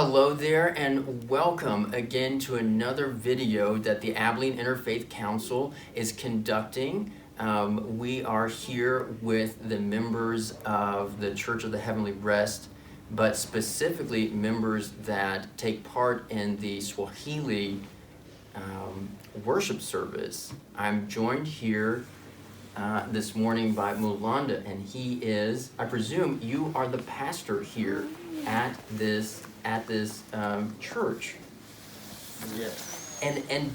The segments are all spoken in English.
Hello there and welcome again to another video that the Abilene Interfaith Council is conducting. We are here with the members of the Church of the Heavenly Rest, but specifically members that take part in the Swahili worship service. I'm joined here this morning by Mulanda, and he is, I presume you are the pastor here at this church. Yes. And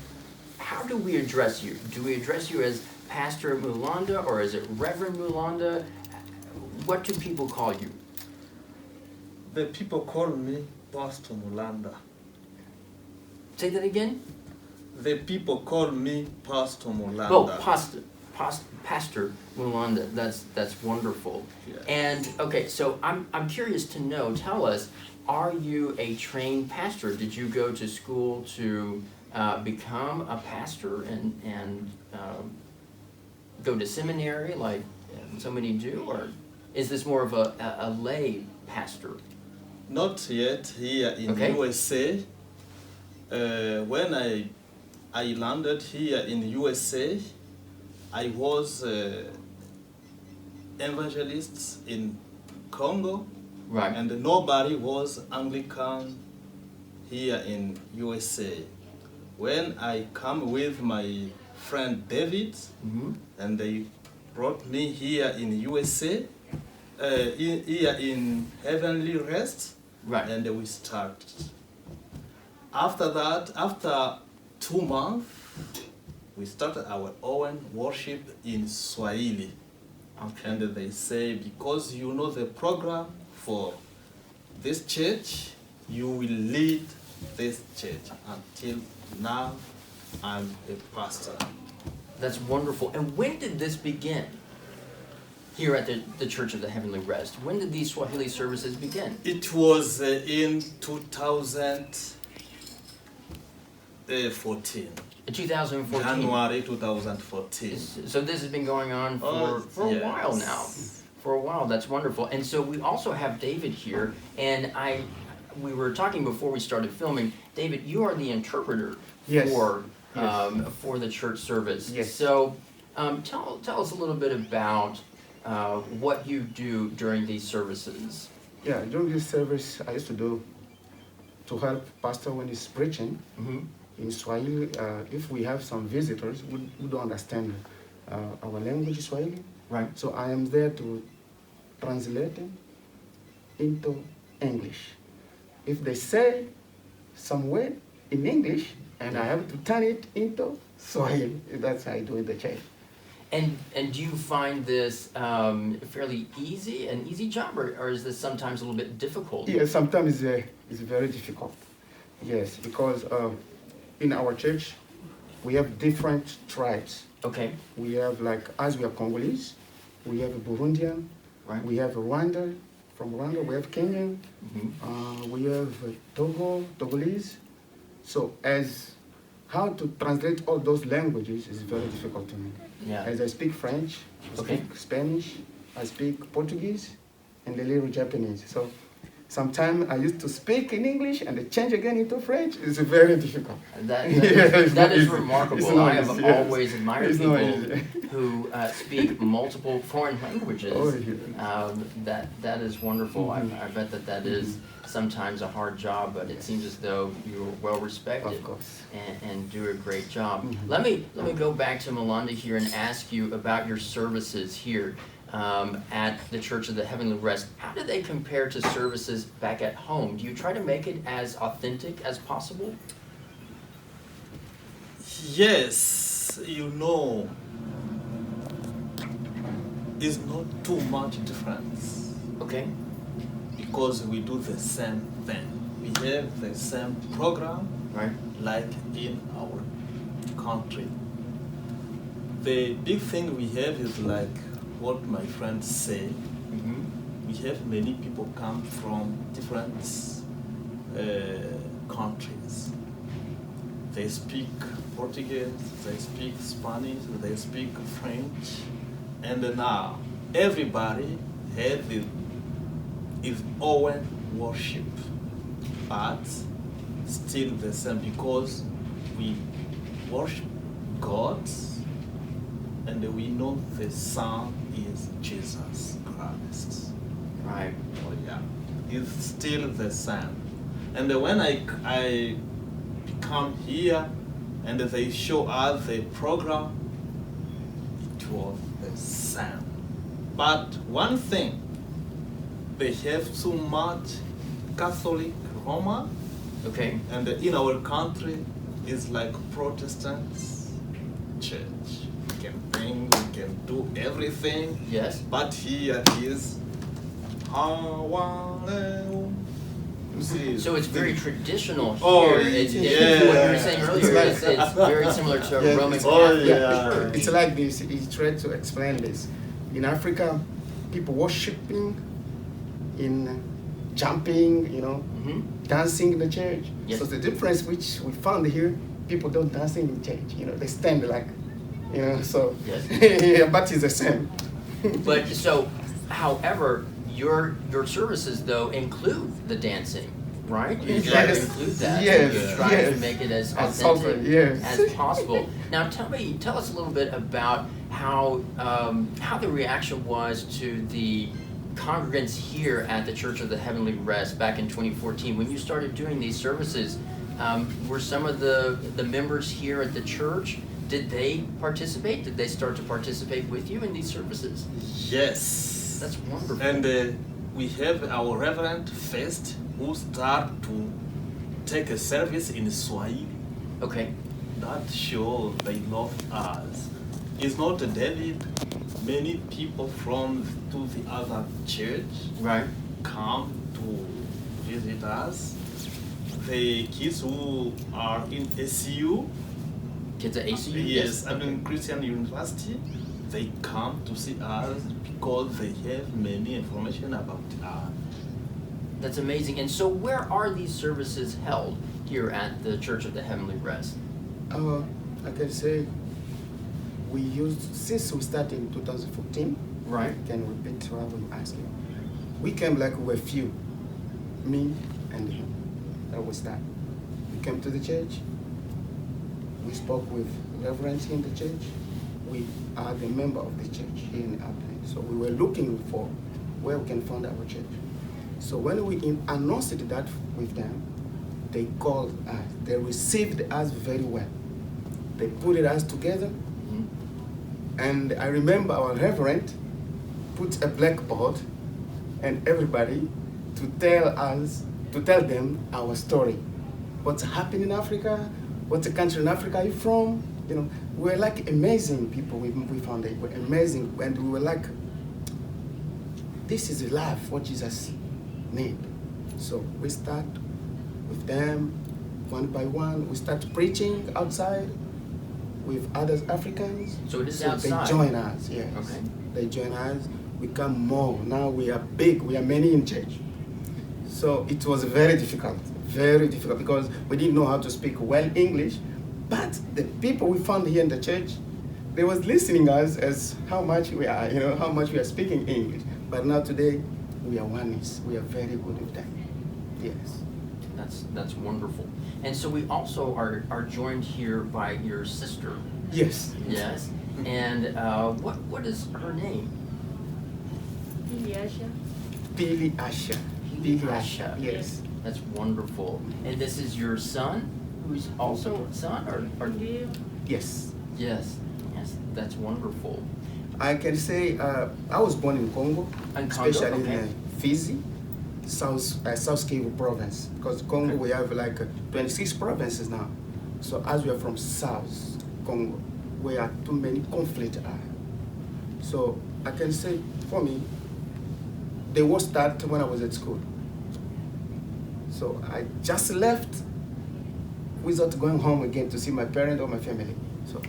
how do we address you? Do we address you as Pastor Mulanda, or is it Reverend Mulanda? What do people call you? The people call me Pastor Mulanda. Say that again? The people call me Pastor Mulanda. Oh, Pastor Mulanda. That's wonderful. Yes. And okay, so I'm curious to know. Tell us, are you a trained pastor? Did you go to school to become a pastor and go to seminary like so many do, or is this more of a lay pastor? Not yet here in USA. When I landed here in USA, I was evangelist in Congo, Right. and nobody was Anglican here in USA. When I come with my friend David, Mm-hmm. and they brought me here in USA, here in Heavenly Rest, Right. and we started. After that, after 2 months, we started our own worship in Swahili. Okay. And they say, because you know the program for this church, you will lead this church. Until now, I'm a pastor. That's wonderful. And when did this begin here at the Church of the Heavenly Rest? When did these Swahili services begin? It was in 2014. 2014. January 2014. So this has been going on for yes. a while now. For a while, that's wonderful. And so we also have David here, and we were talking before we started filming. David, you are the interpreter Yes. for the church service. Yes. So tell us a little bit about what you do during these services. Yeah, during this service, I used to help pastor when he's preaching. Mm-hmm. In Swahili, if we have some visitors who don't understand our language, Swahili, Right. so I am there to translate it into English. If they say some word in English, and I have to turn it into Swahili, that's how I do in the church. And do you find this fairly easy, an easy job, or is this sometimes a little bit difficult? Yeah, sometimes it's very difficult. Yes, because in our church, we have different tribes. Okay. We have, like, as we are Congolese, we have a Burundian, Right. we have a Rwanda, from Rwanda we have Kenyan, Mm-hmm. we have Togolese. So how to translate all those languages is very difficult to me. Yeah. As I speak French, I Okay. speak Spanish, I speak Portuguese, and a little Japanese. So sometimes I used to speak in English and then change again into French. It's very difficult. That That is is remarkable. I have always admired It's people not easy. who speak multiple foreign languages. Oh, yeah. That is wonderful. Mhm. I bet that is sometimes a hard job, but it seems as though you're well respected Of course. and do a great job. Mhm. Let me go back to Mulanda here and ask you about your services here at the Church of the Heavenly Rest. How do they compare to services back at home? Do you try to make it as authentic as possible? Yes, you know, it's not too much difference Okay. because we do the same thing. We have the same program Right. like in our country. The big thing we have is like what my friends say. Mm-hmm. We have many people come from different countries. They speak Portuguese, they speak Spanish, they speak French, and now everybody has his own worship. but still the same because we worship God and we know the Son is Jesus Christ. Right. Oh yeah, it's still the same. And when I come here and they show us the program, it was the same. But one thing, they have too much Catholic Roma, Okay. and in our country is like Protestants church. We can think, we can do everything, Yes. but here is you see. So it's very traditional here. Oh, It's, yeah. what you were saying earlier, it's very similar to Yeah, Roman it's- Catholic yeah. Church. It's like this. He tried to explain this. In Africa, people worshiping, in jumping, Mhm. dancing in the church. Yes. So the difference which we found here, people don't dance in church. They stand like, so. Yes. Yeah, but it's the same. But so, however, your services though include the dancing, right? You try to Yes. include that. Yes, You try to yes. make it as As authentic often, yes. as possible. Now, tell us a little bit about how the reaction was to the congregants here at the Church of the Heavenly Rest back in 2014 when you started doing these services. Were some of the members here at the church? Did they participate? Did they start to participate with you in these services? Yes. That's wonderful. And we have our Reverend first who start to take a service in Swahili. Okay. That shows they love us. It's not David. Many people from to the other church Right. come to visit us. The kids who are in SU, Kids at ACU? yes, Abilene Christian University, they come to see us because they have many information about us. That's amazing. And so where are these services held here at the Church of the Heavenly Rest? I can say we used, since we started in 2014, Right. can repeat what I'm asking. We came like we were few, me and him. That was that. We came to the church. We spoke with reverends in the church. We are the member of the church here in Abilene. So we were looking for where we can found our church. So when we announced that with them, they called us. They received us very well. They put us together. Mhm. And I remember our reverend put a blackboard and everybody to tell them our story. What's happening in Africa? What's the country in Africa are you from? We're like amazing people we found it. We're amazing. And we were like, this is life, what Jesus need. So we start with them one by one. We start preaching outside with other Africans. So it is So outside. they join us, yes. Okay. They join us. We come more. Now we are big. We are many in church. So it was very difficult because we didn't know how to speak well English. But the people we found here in the church, they was listening us as how much we are, how much we are speaking English. But now today, we are oneness. We are very good with that. Yes. That's wonderful. And so we also are joined here by your sister. Yes. Yes. And what is her name? Pili Asha. Pili Asha. Yes. That's wonderful. And this is your son, who's also a son, or Yes. yes, that's wonderful. I can say I was born in Congo, In Congo, especially okay. in Fizi, South Kivu province. Because Congo, Okay. we have like 26 provinces now. So as we are from South Congo, where too many conflicts are. So I can say, for me, the war started when I was at school. So I just left without going home again to see my parents or my family. So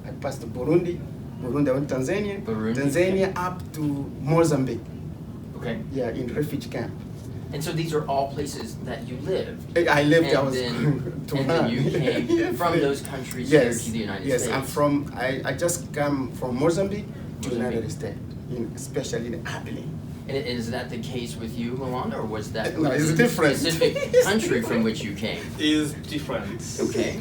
I passed to Burundi, I went to Tanzania, Burundi, Tanzania okay. up to Mozambique, Okay. yeah, in refugee camp. And so these are all places that you lived. I lived, And I was then, to and then you came Yes. from those countries Yes, here to the United yes, States. I just come from Mozambique to Mozambique. United States, especially in Abilene. And is that the case with you, Milanda, or was that No, it's different. specific country from which you came? Is different. Okay.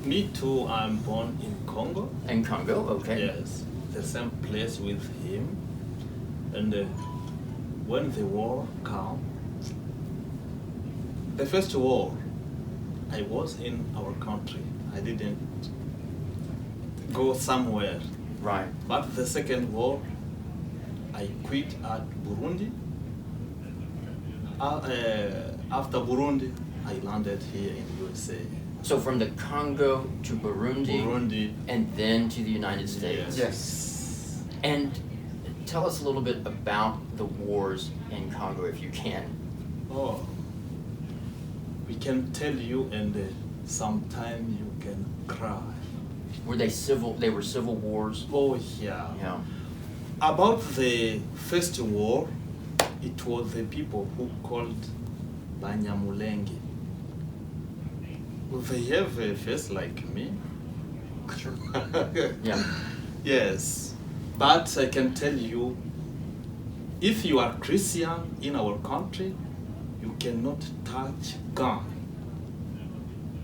Me too, I'm born in Congo. And Congo, okay. Yes, the same place with him. And when the war came, the first war, I was in our country. I didn't go somewhere. Right. But the second war, I quit at Burundi. After Burundi, I landed here in USA. So from the Congo to Burundi. and then to the United States. Yes. And tell us a little bit about the wars in Congo, if you can. Oh, we can tell you, and sometime you can cry. Were they civil? They were civil wars. Oh yeah. Yeah. About the first war, it was the people who called Banyamulenge. They have a face like me. Sure. Yeah. Yes, but I can tell you, if you are Christian in our country, you cannot touch gun.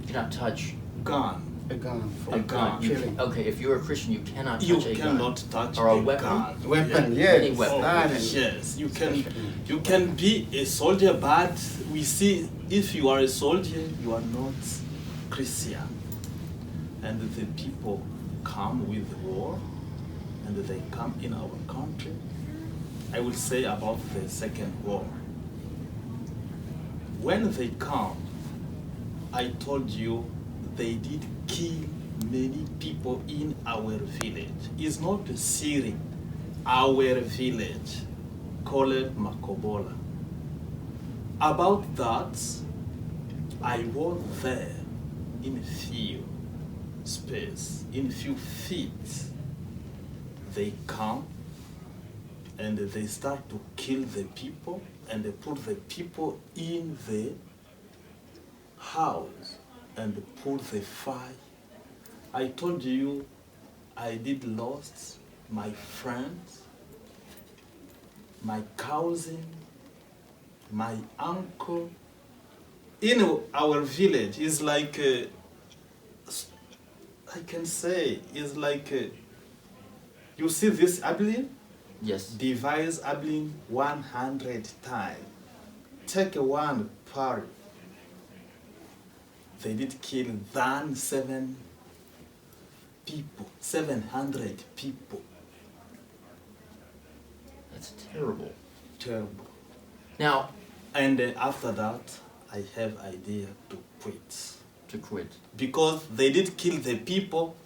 You cannot touch Gun. A gun for A gun. killing. Okay, if you're a Christian, you cannot touch You a cannot gun. touch Or a a weapon? gun. Weapon, Yeah. Any yes. weapon. Ah, Yes, you can be a soldier, but we see if you are a soldier, you are not Christian. And the people come with war, and they come in our country. I will say about the second war. When they come, I told you they did kill many people in our village. It's not Syria, our village, called Makobola. About that, I was there in few space, in few feet. They come and they start to kill the people, and they put the people in the house and put the fire. I told you I did lost my friends, my cousin, my uncle. In our village is like, I can say, is like, you see this Abilene? Yes. Divide Abilene 100 times. Take one part. They did kill than 700 people. That's terrible. Terrible. Now, And after that, I have idea to quit. to quit. Because they did kill the people.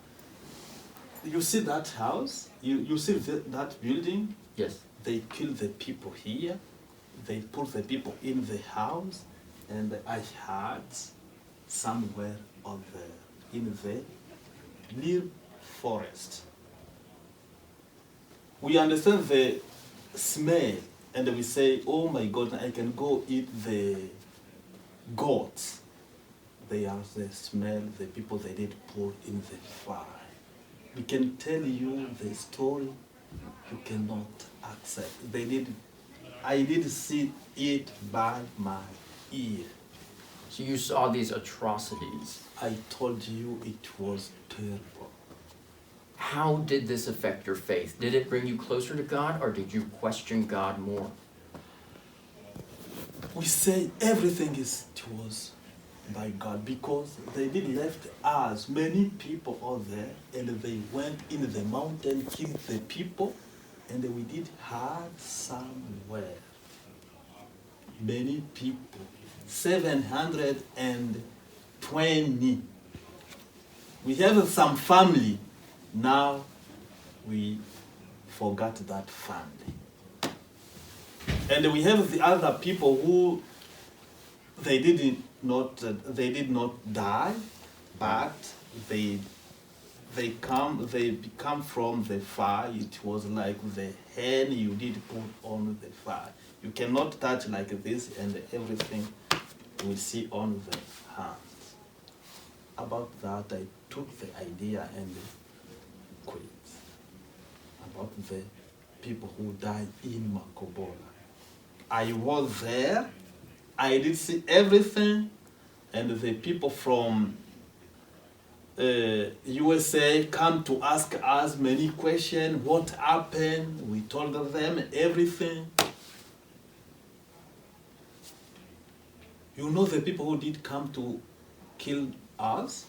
You see that house? You see that building? Yes. They kill the people here. They put the people in the house. And I had somewhere on in the near forest. We understand the smell, and we say, oh my God, I can go eat the goats. They are the smell, the people they did put in the fire. We can tell you the story, you cannot accept. I did see it by my ear. So you saw these atrocities. I told you it was terrible. How did this affect your faith? Did it bring you closer to God, or did you question God more? We say everything it was by God, because they did left us, many people out there, and they went in the mountain, killed the people, and we did hide somewhere. Many people, 720. We have some family. Now we forgot that family. And we have the other people who they did not die, but they come from the fire. It was like the hen you did put on the fire. You cannot touch like this, and everything we see on the hands. About that, I took the idea and quit. About the people who died in Makobola. I was there, I did see everything, and the people from USA come to ask us many questions. What happened? We told them everything. You know, the people who did come to kill us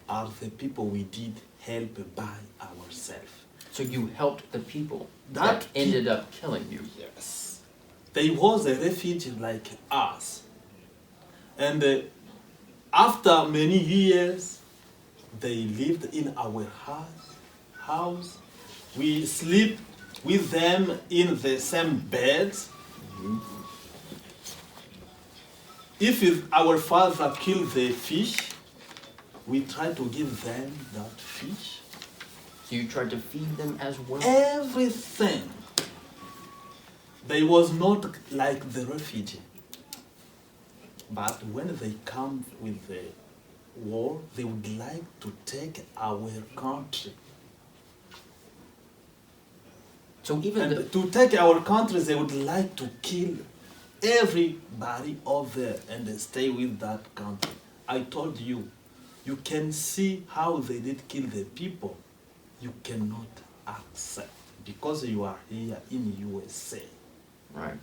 are the people we did help by ourselves. So you helped the people That that ended up killing you. Yes. They was a refugee like us. And after many years, they lived in our house. We sleep with them in the same beds. If our father killed the fish, we try to give them that fish. So you tried to feed them as well? Everything. They was not like the refugee. But when they come with the war, they would like to take our country. So even And the, to take our country, they would like to kill everybody over there and stay with that country. I told you, you can see how they did kill the people. You cannot accept because you are here in USA. right.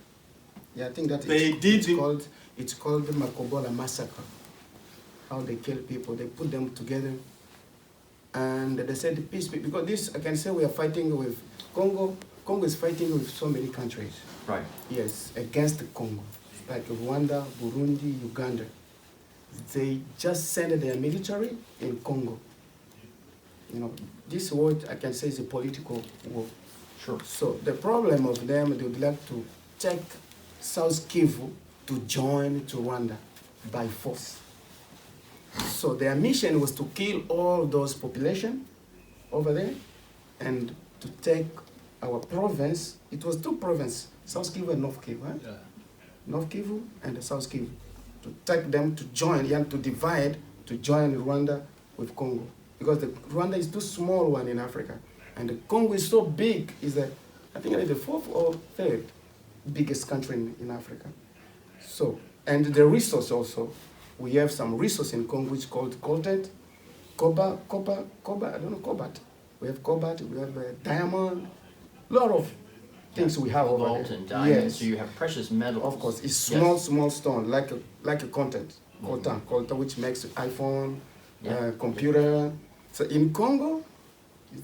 Yeah, I think that They did it. it's called the Makobola massacre. How they kill people, they put them together, and they said the peace, because this, I can say we are fighting with Congo. Congo is fighting with so many countries. Right. Yes, against the Congo, like Rwanda, Burundi, Uganda. They just sent their military in Congo. You know, this war, I can say, is a political war. Sure. So the problem of them, they would like to take South Kivu to join to Rwanda by force. So their mission was to kill all those population over there and to take our province. It was two provinces, South Kivu and North Kivu. Right? Yeah. North Kivu and the South Kivu. To take them to join, yeah, to divide, to join Rwanda with Congo. Because the Rwanda is too small one in Africa. And the Congo is so big, is that I think it's the fourth or third biggest country in Africa. So, and the resource also, we have some resource in Congo which is called coltan, copper, I don't know, cobalt. We have cobalt, we have diamond, lot of things we have over Gold there. and diamonds. Yes. So you have precious metals. Of course, it's Yes. small stone, like a content, coltan, which makes iPhone, Yeah. computer. So in Congo,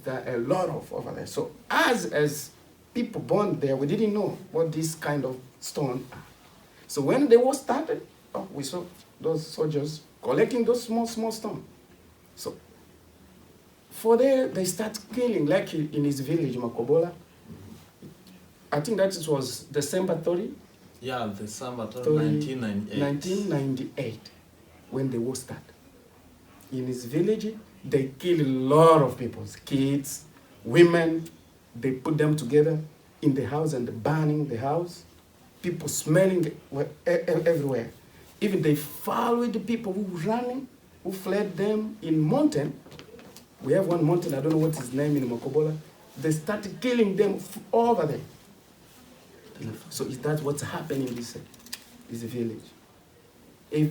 there are a lot of over there. So as people born there, we didn't know what this kind of stone are. So when the war started, we saw those soldiers collecting those small stones. So for there, they start killing, like in his village, Makobola. I think that it was December 30, Yeah, December 30, 1998. 1998, when the war started. In his village, they killed a lot of people, kids, women. They put them together in the house and burning the house. People smelling everywhere. Even they followed the people who were running, who fled them in mountain. We have one mountain, I don't know what his name in Makobola. They started killing them over there. So that's what's happening in this village.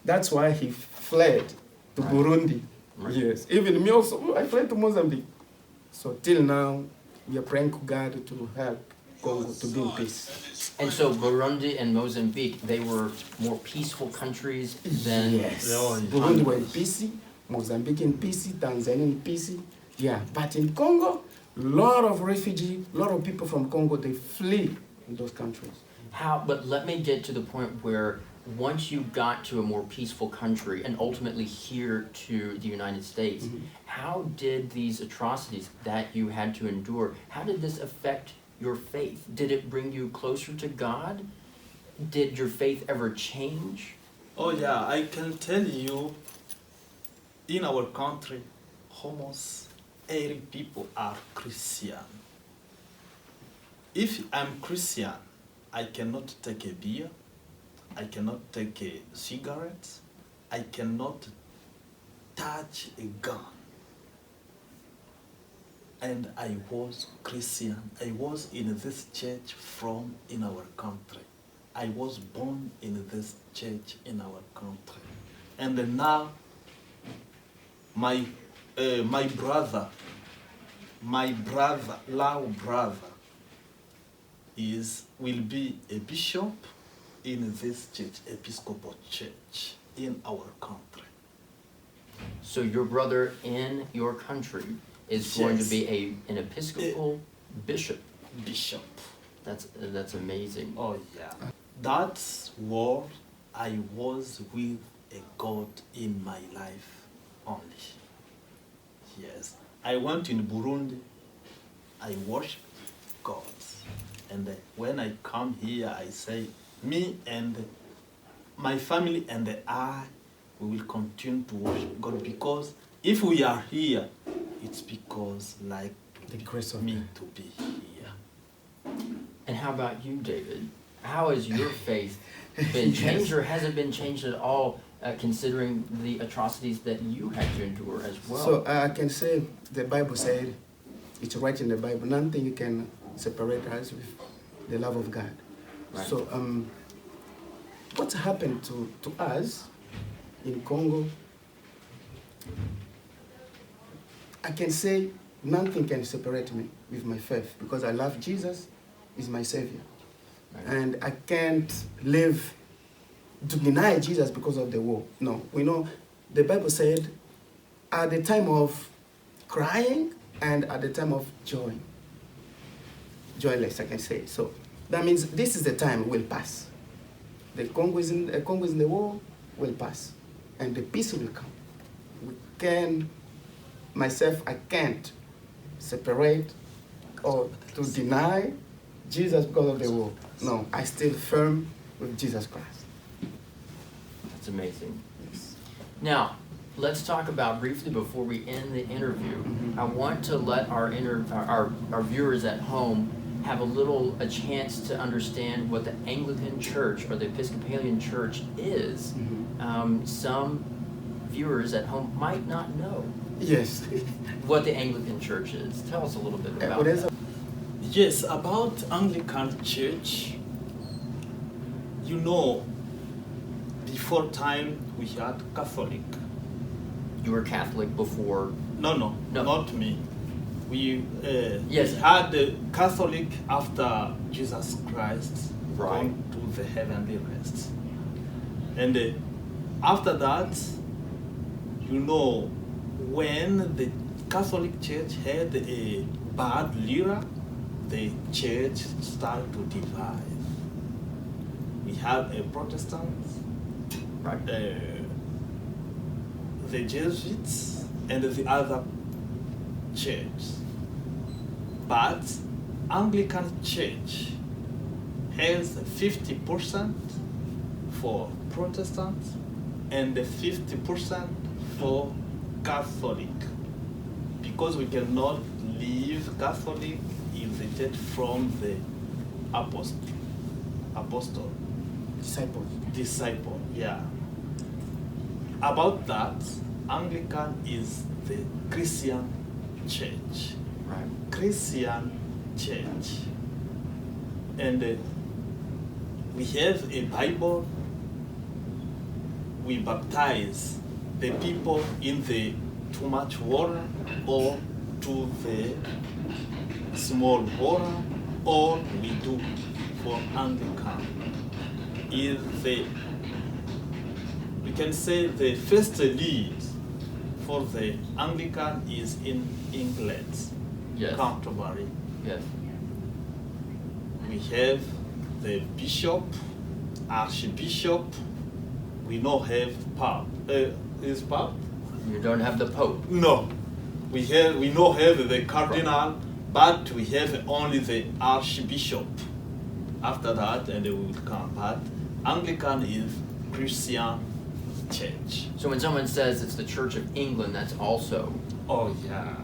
That's why he fled to Right. Burundi. Right. Yes. Even me also, I fled to Mozambique. So till now, we are praying to God to help Congo to be in peace. And so Burundi and Mozambique, they were more peaceful countries than Yes. Oh, yeah. Burundi were in peace, Mozambique in peace, Tanzania in peace. Yeah, but in Congo, lot of refugees, lot of people from Congo, they flee in those countries. how, but let me get to the point where once you got to a more peaceful country and ultimately here to the United States, how did these atrocities that you had to endure, how did this affect your faith? Did it bring you closer to God? Did your faith ever change? Oh yeah, I can tell you, in our country, almost 80 people are Christian. If I'm Christian, I cannot take a beer, I cannot take a cigarette, I cannot touch a gun. and I was Christian. I was in this church from in our country. I was born in this church in our country. And now my brother, loud brother, will be a bishop in this church, Episcopal Church, in our country. So your brother in your country is going to be an Episcopal bishop. Bishop. That's amazing. Oh yeah. That's what I was with a God in my life only. Yes. I went in Burundi, I worship God. And when I come here, I say, me and my family and I, we will continue to worship God, because if we are here, it's because like The grace of me God. to be here. And how about you, David? How has your faith been changed, or has it been changed at all, considering the atrocities that you had to endure as well? So I can say the Bible said, it's right in the Bible, nothing can separate us with the love of God. Right. So what's happened to us in Congo, I can say nothing can separate me with my faith, because I love Jesus, He's my Savior. Right. And I can't live to deny Jesus because of the war. No, we know the Bible said at the time of crying and at the time of joy. Joyless, I can say. So that means this is the time will pass. The Congo is in the war, will pass. And the peace will come. I can't separate or to deny Jesus because of the war. No, I still firm with Jesus Christ. That's amazing. Yes. Now, let's talk about briefly before we end the interview. I want to let our viewers at home have a chance to understand what the Anglican Church or the Episcopalian Church is. Some viewers at home might not know Yes. what the Anglican Church is. Tell us a little bit about that. Yes, about Anglican Church, you know, before time we had Catholic. You were Catholic before. No, No. not me. We Yes. had the Catholic after Jesus Christ Right. gone to the heavenly rest. And after that, you know, when the Catholic Church had a bad leader, the church started to divide. We have a Protestant, Right. the Jesuits, and the other church. But Anglican Church has 50% for Protestants and 50% for Catholic, because we cannot leave Catholic in the church from the apostle. Disciple, yeah. About that, Anglican is the Christian church. Right. Christian church. And we have a Bible. We baptize the people in the too much water or to the small water, or we do for Anglican. We can say the first lead for the Anglican is in England, Yes. Canterbury. Yes. We have the bishop, archbishop. We don't have pope. Is pope? You don't have the Pope. No. We don't have the cardinal, but we have only the archbishop. After that, and we will come. But Anglican is Christian church. So when someone says it's the Church of England, that's also Oh yeah.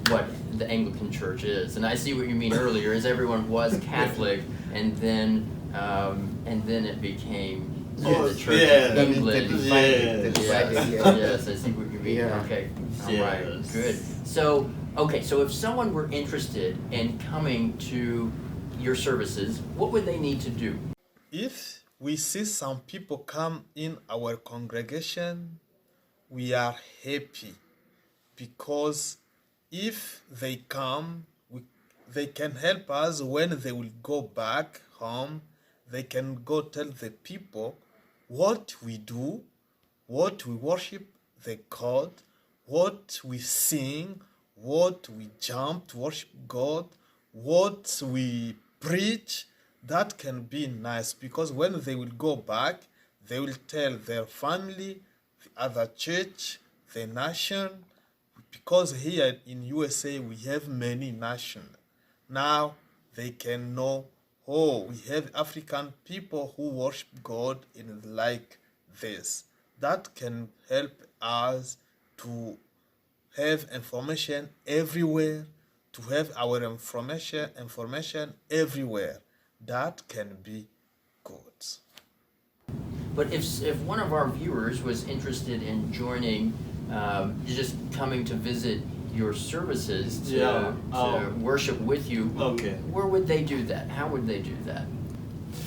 what the Anglican Church is. And I see what you mean earlier, is everyone was Catholic, and then it became the Church of England. Yes. Yes, I see what you mean. Yeah. Okay, all Yes. right, good. So Okay, so if someone were interested in coming to your services, what would they need to do? If we see some people come in our congregation, we are happy because if they come, they can help us when they will go back home. They can go tell the people what we do, what we worship the God, what we sing, what we jump to worship God, what we preach. That can be nice because when they will go back, they will tell their family, the other church, the nation, because here in USA we have many nations. Now they can know, oh, we have African people who worship God in like this. That can help us to have information everywhere, to have our information everywhere. That can be good. But if one of our viewers was interested in joining, just coming to visit your services to worship with you, Okay. where would they do that? How would they do that?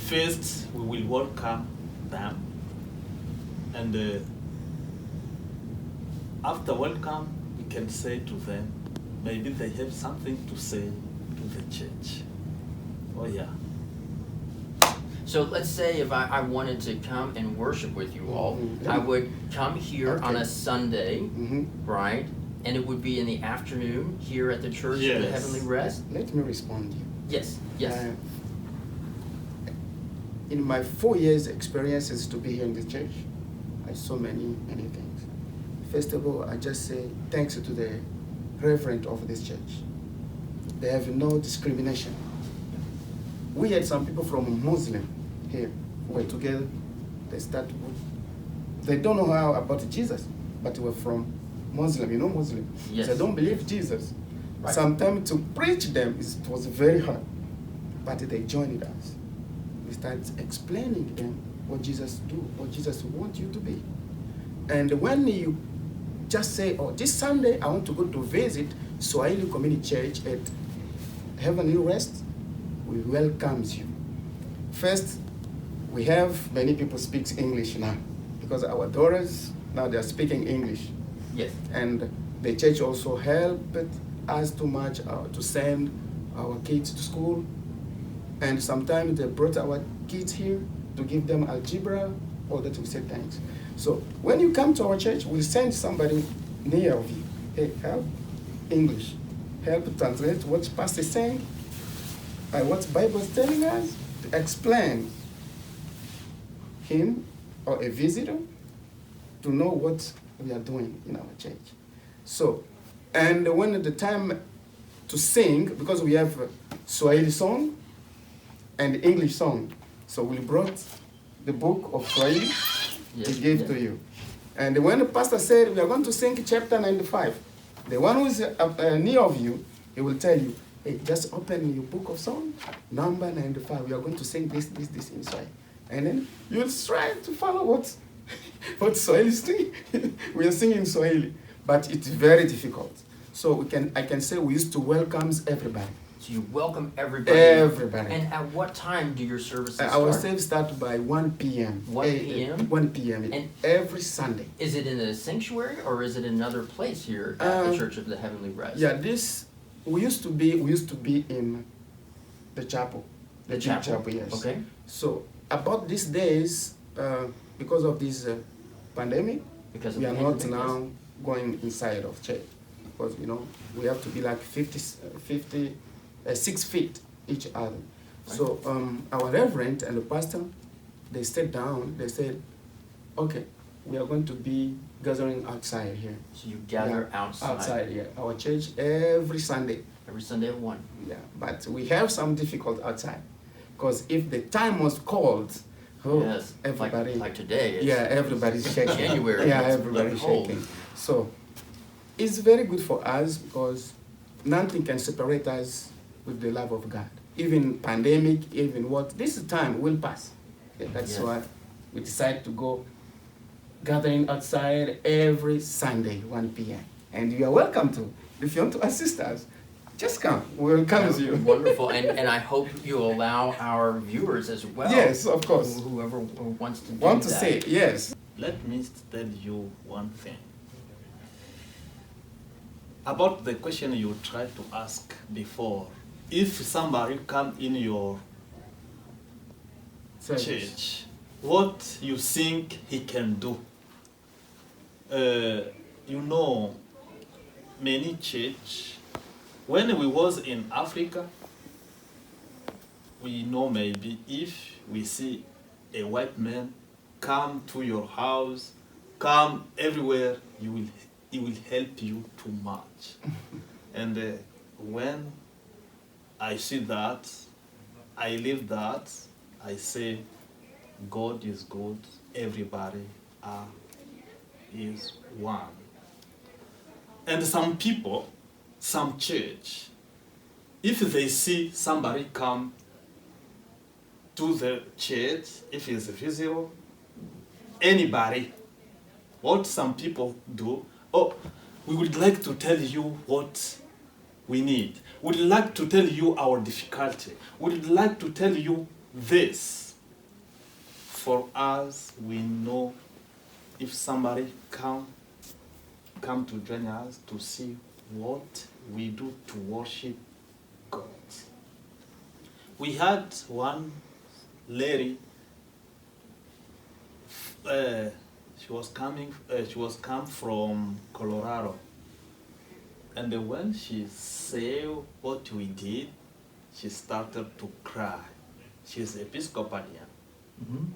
First, we will welcome them, and after welcome, we can say to them, maybe they have something to say to the church. Oh yeah. So let's say if I wanted to come and worship with you all, I would come here on a Sunday, right? And it would be in the afternoon here at the Church of the Yes. Heavenly Rest? Let me respond to you. Yes, yes. In my 4 years experiences to be here in the church, I saw many things. First of all, I just say thanks to the reverend of this church. They have no discrimination. We had some people from Muslim here who were together. They don't know how about Jesus, but were from Muslim, you know Muslim. Yes. They don't believe Jesus. Right. Sometimes to preach them, it was very hard. But they joined us. We started explaining them what Jesus do, what Jesus wants you to be. And when you just say, oh, this Sunday I want to go to visit Swahili Community Church at Heavenly Rest, we welcome you. First, we have many people speak English now because our daughters now they are speaking English. Yes. And the church also helped us too much to send our kids to school. And sometimes they brought our kids here to give them algebra, all that we say thanks. So when you come to our church, we'll send somebody near of you. Hey, help English. Help translate what pastor is saying, what Bible is telling us, to explain him or a visitor to know what we are doing in our church. So, and when the time to sing, because we have Swahili song and English song, so we brought the book of Swahili to give to you. And when the pastor said we are going to sing chapter 95, the one who is near of you, he will tell you, hey, just open your book of song, number 95. We are going to sing this in Swahili. And then you'll try to follow what Swahili sing. We are singing Swahili, but it's very difficult. So I can say we used to welcome everybody. So you welcome everybody. Everybody. And at what time do your services start? Our service start by 1 p.m. 1 p.m.? 1 p.m. And every Sunday. Is it in a sanctuary or is it another place here at the Church of the Heavenly Rest? Yeah, we used to be in the chapel. The big chapel? Yes. Okay. So about these days, because of this pandemic, we are not now going inside of church because we have to be like 6 feet each other. Right. So our reverend and the pastor, they sat down. They said, "Okay, we are going to be gathering outside here." So you gather outside. Outside, yeah. Our church every Sunday. Every Sunday at 1. Yeah, but we have some difficult outside because if the time was cold, yes, everybody. Like today. Everybody's shaking. January. Yeah, everybody's shaking. So it's very good for us because nothing can separate us with the love of God. Even pandemic, even what, this time will pass. Yeah, that's why we decided to go gathering outside every Sunday, 1 p.m. And you are welcome to. If you want to assist us, just come. We'll welcome you. Wonderful, and I hope you allow our viewers as well. Yes, of course. Whoever wants to do Want to that. say yes. Let me tell you one thing. About the question you tried to ask before, if somebody come in your Service. church, what you think he can do? You know, many church, when we was in Africa, we know maybe if we see a white man come to your house, come everywhere, he will help you too much. And when I see that, I live that, I say, God is good, everybody is one. And some people, some church, if they see somebody come to the church, if it's a visitor, anybody, what some people do, oh, we would like to tell you what we need. We'd like to tell you our difficulty. We'd like to tell you this. For us, we know if somebody come to join us to see what we do to worship God. We had one lady, she was come from Colorado, and when she saw what we did, she started to cry. She's Episcopalian. Mhm.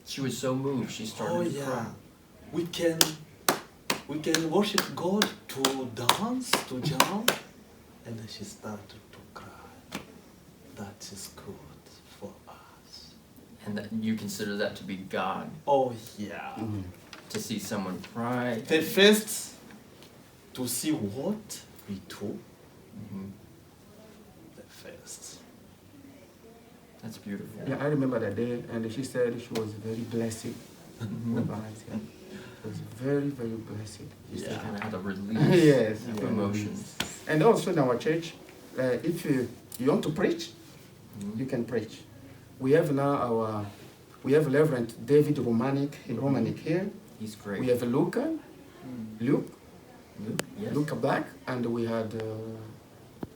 She was so moved, she started to cry. We can worship God to dance, to jump, and then she started to cry. That is good for us. And that you consider that to be God, Oh yeah. to see someone cry. The first to see what we do. Mhm. The first. That's beautiful. Yeah, I remember that day, and she said she was very blessed. Mhm. with us, yeah. She was very, very blessed. Just to Yeah. kind of have a release Yes. of emotions. And also in our church, if you want to preach, Mhm. you can preach. We have now we have Reverend David Romanic here. He's great. We have Luke, Luke, yes. Luke Black, and we had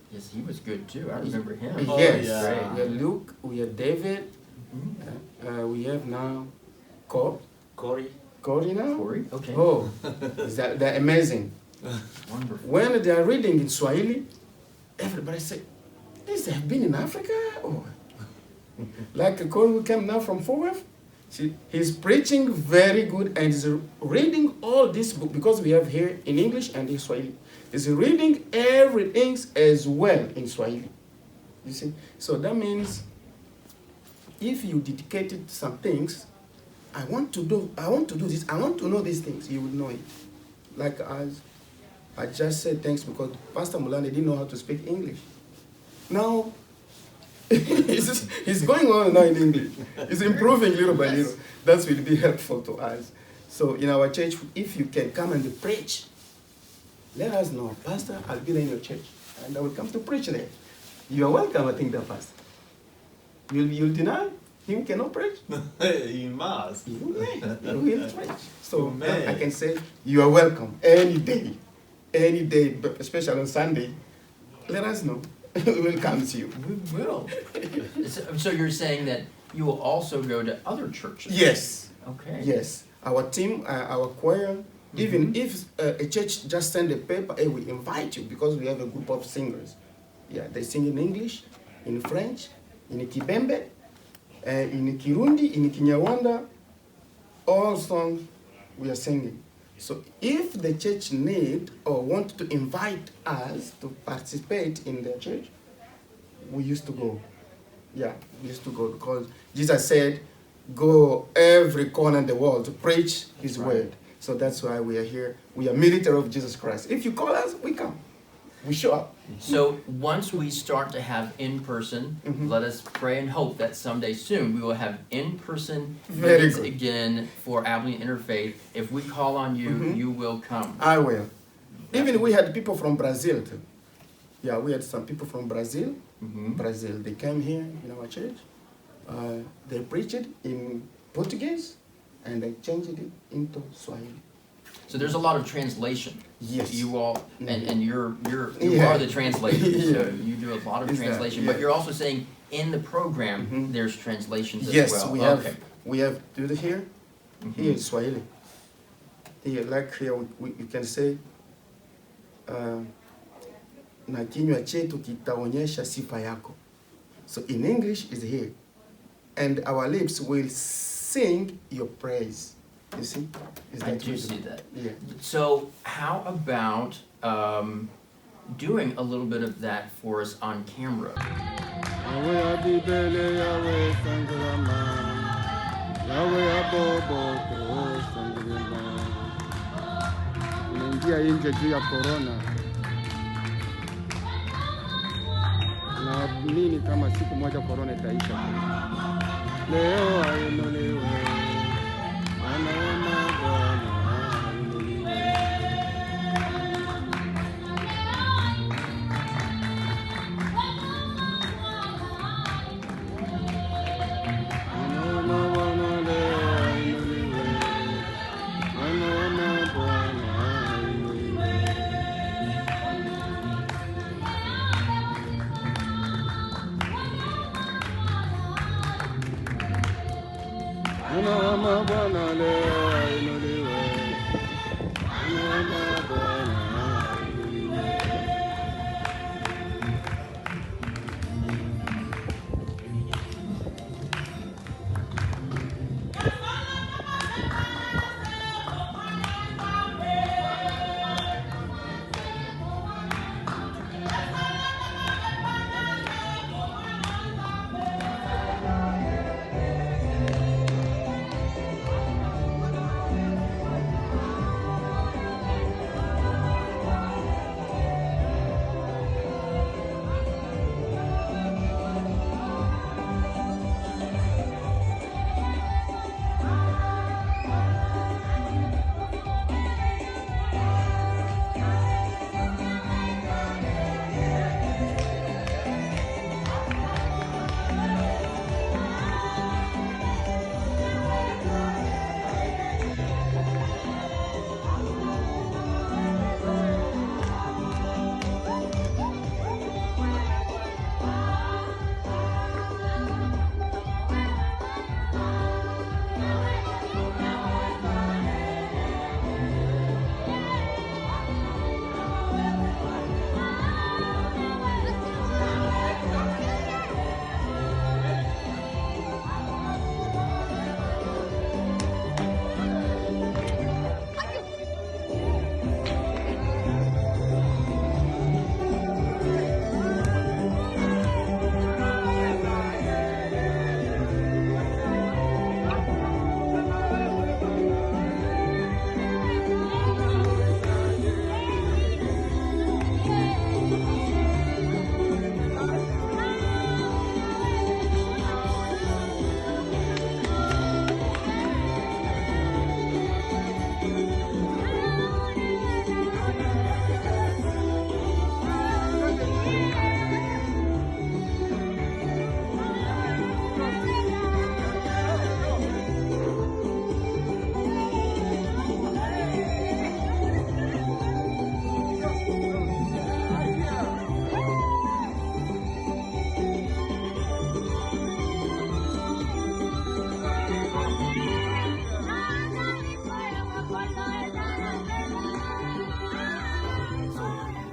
Yes, he was good too. I remember him. Oh, yes, yeah. we have Luke, we have David, Mhm. we have now Corey now. Corey? Okay. Oh, they're amazing. Wonderful. When they are reading in Swahili, everybody say, "These have been in Africa." Oh. Like Corey who came now from Fort Worth, he's preaching very good and he's reading all this book because we have here in English and in Swahili. He's reading everything as well in Swahili. You see? So that means if you dedicated some things, I want to do this, I want to know these things, you would know it. Like as I just said thanks because Pastor Mulane didn't know how to speak English. Now he's going on now in English. He's improving little by little. That will be helpful to us. So in our church, if you can come and preach, let us know. Pastor, I'll be there in your church and I will come to preach there. You are welcome, I think, that pastor. You'll deny him cannot preach? You must. You may. You will preach. So You may. I can say you are welcome any day, but especially on Sunday. Let us know. We will come to you. We will. So you're saying that you will also go to other churches? Yes. Okay. Yes. Our team, our choir, even if a church just send a paper, hey, we invite you because we have a group of singers. Yeah, they sing in English, in French, in Kibembe, in Kirundi, in Kinyarwanda, all songs we are singing. So if the church need or want to invite us to participate in their church, we used to go. Yeah, we used to go because Jesus said, go every corner in the world to preach his word. So that's why we are here. We are military of Jesus Christ. If you call us, we come. We show up. So once we start to have in-person, let us pray and hope that someday soon we will have in-person Very meetings good. again for Abilene Interfaith. If we call on you, you will come. I will. Even we had people from Brazil too. Yeah, we had some people from Brazil. Mm-hmm. Brazil, they came here in our church. They preached it in Portuguese, and they changed it into Swahili. So there's a lot of translation. Yes. You all, and you Yeah. are the translator, Yeah. so you do a lot of Is that, translation. yeah. But you're also saying in the program Mhm. there's translations Yes, as well. we have. Okay. We have do it here. Mhm. Here in Swahili. Here, like here, we can say, na kinywa chetu kitaonyesha sifa yako. So in English is here, and our lips will sing your praise. You see? Is I that do way? see that. Yeah. So how about doing a little bit of that for us on camera? Yahweh Abibele, Yahweh Sangrama, Yahweh Abobo, Sangrama. Unaingia nje juu ya corona. Naamini kama siku moja corona itaisha. Leo ainuliwe, Bwana wa mabwana ainuliwe. Bwana leo ainuliwe, Bwana Bwana ainuliwe.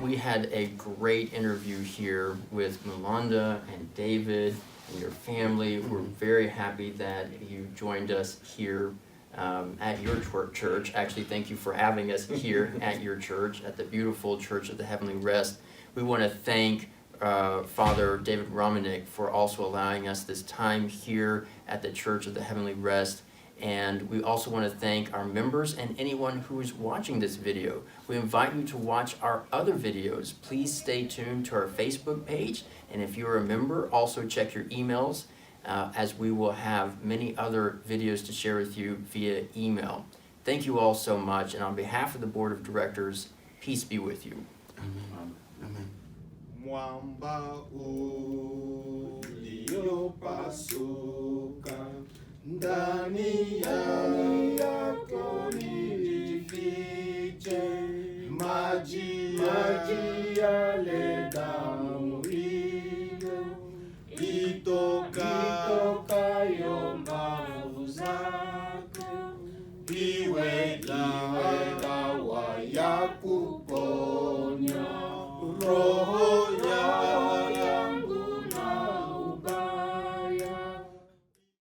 We had a great interview here with Mulanda and David and your family. We're very happy that you joined us here at your church. Actually, thank you for having us here at your church, at the beautiful Church of the Heavenly Rest. We want to thank Father David Romanek for also allowing us this time here at the Church of the Heavenly Rest. And we also want to thank our members and anyone who is watching this video. We invite you to watch our other videos. Please stay tuned to our Facebook page. And if you're a member, also check your emails as we will have many other videos to share with you via email. Thank you all so much. And on behalf of the Board of Directors Peace be with you. Amen. Amen. Mwamba uliopasuka ndani yako nijifiche, maji yale damu ile itokayo mbavu zako iwe